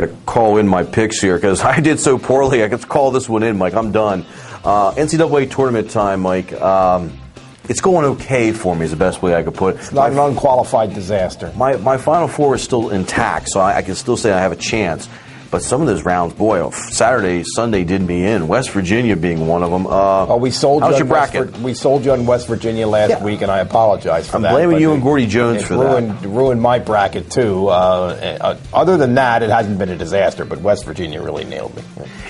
to call in my picks here because I did so poorly. I could call this one in, Mike. I'm done. NCAA tournament time, Mike. It's going okay for me is the best way I could put it. It's not an unqualified disaster. My Final Four is still intact, so I can still say I have a chance. But some of those rounds, boy, Saturday, Sunday did me in. West Virginia being one of them. We sold how's you your bracket? We sold you on West Virginia last week, and I apologize for that. I'm blaming you and Gordy Jones for that. Ruined my bracket, too. Other than that, it hasn't been a disaster, but West Virginia really nailed me.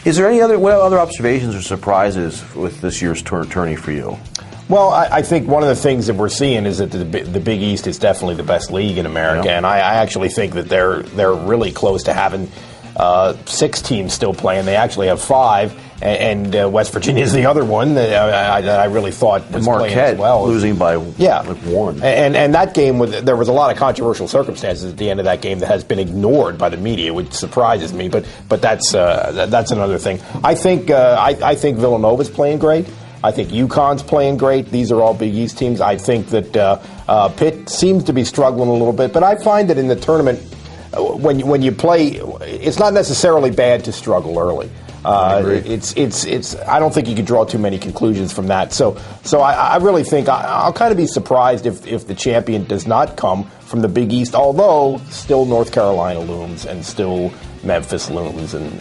Is there any other observations or surprises with this year's tourney for you? Well, I think one of the things that we're seeing is that the Big East is definitely the best league in America, and I actually think that they're really close to having 6 teams still playing. They actually have 5, and West Virginia is the other one that I really thought was Marquette playing as well. Losing by like 1. And that game, there was a lot of controversial circumstances at the end of that game that has been ignored by the media, which surprises me. But that's another thing. I think Villanova's playing great. I think UConn's playing great. These are all Big East teams. I think that Pitt seems to be struggling a little bit. But I find that in the tournament, when you play, it's not necessarily bad to struggle early. It's. I don't think you could draw too many conclusions from that. So I really think I'll kind of be surprised if the champion does not come from the Big East. Although still North Carolina looms and still Memphis looms and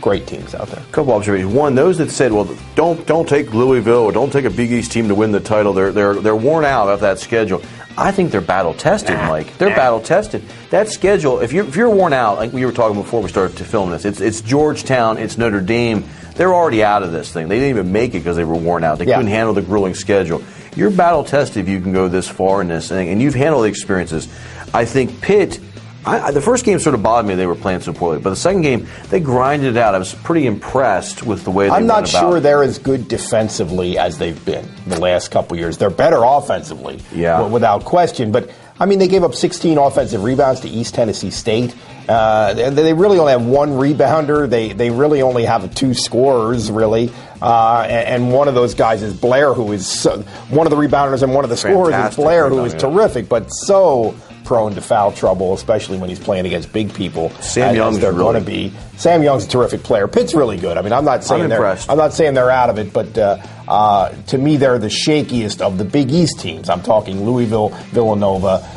great teams out there. A couple observations. One, those that said, well, don't take Louisville or don't take a Big East team to win the title. They're worn out of that schedule. I think they're battle tested, Mike. They're battle tested. That schedule, if you're worn out, like we were talking before we started to film this, it's Georgetown, it's Notre Dame. They're already out of this thing. They didn't even make it because they were worn out. They couldn't handle the grueling schedule. You're battle tested if you can go this far in this thing, and you've handled the experiences. I think Pitt. The first game sort of bothered me they were playing so poorly, but the second game, they grinded it out. I was pretty impressed with the way they went about it. I'm not sure they're as good defensively as they've been the last couple years. They're better offensively, without question. But, I mean, they gave up 16 offensive rebounds to East Tennessee State. They really only have 1 rebounder. They really only have 2 scorers, really. And one of those guys is Blair, who is one of the rebounders, and one of the scorers is Blair, who is terrific, but so prone to foul trouble, especially when he's playing against big people. Sam Young's they're going to be. Sam Young's a terrific player. Pitt's really good. I mean, I'm not saying they're out of it, but to me, they're the shakiest of the Big East teams. I'm talking Louisville, Villanova,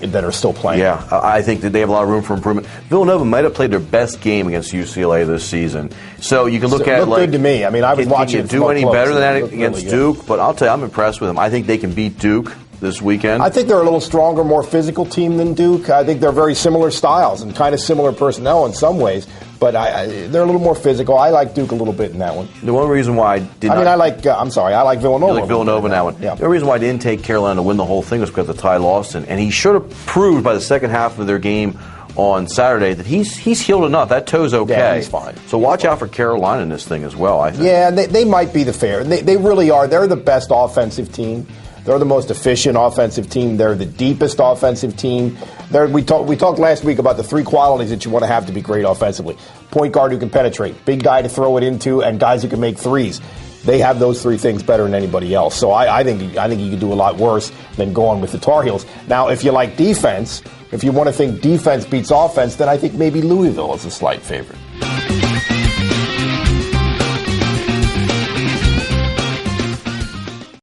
that are still playing. Yeah, I think that they have a lot of room for improvement. Villanova might have played their best game against UCLA this season. So you can look at it good to me. I mean, I was watching. Can you do any better than that against Duke? But I'll tell you, I'm impressed with them. I think they can beat Duke this weekend. I think they're a little stronger, more physical team than Duke. I think they're very similar styles and kind of similar personnel in some ways, but they're a little more physical. I like Duke a little bit in that one. The one reason why I like Villanova. You like Villanova in that one. Yeah. The only reason why I didn't take Carolina to win the whole thing was because of Ty Lawson, and he should have proved by the second half of their game on Saturday that he's healed enough. That toe's okay. Yeah, he's fine. So watch out for Carolina in this thing as well, I think. Yeah, they might be the favorite. They really are. They're the best offensive team. They're the most efficient offensive team. They're the deepest offensive team. We talked last week about the 3 qualities that you want to have to be great offensively. Point guard who can penetrate, big guy to throw it into, and guys who can make threes. They have those 3 things better than anybody else. So I think you could do a lot worse than going with the Tar Heels. Now, if you like defense, if you want to think defense beats offense, then I think maybe Louisville is a slight favorite.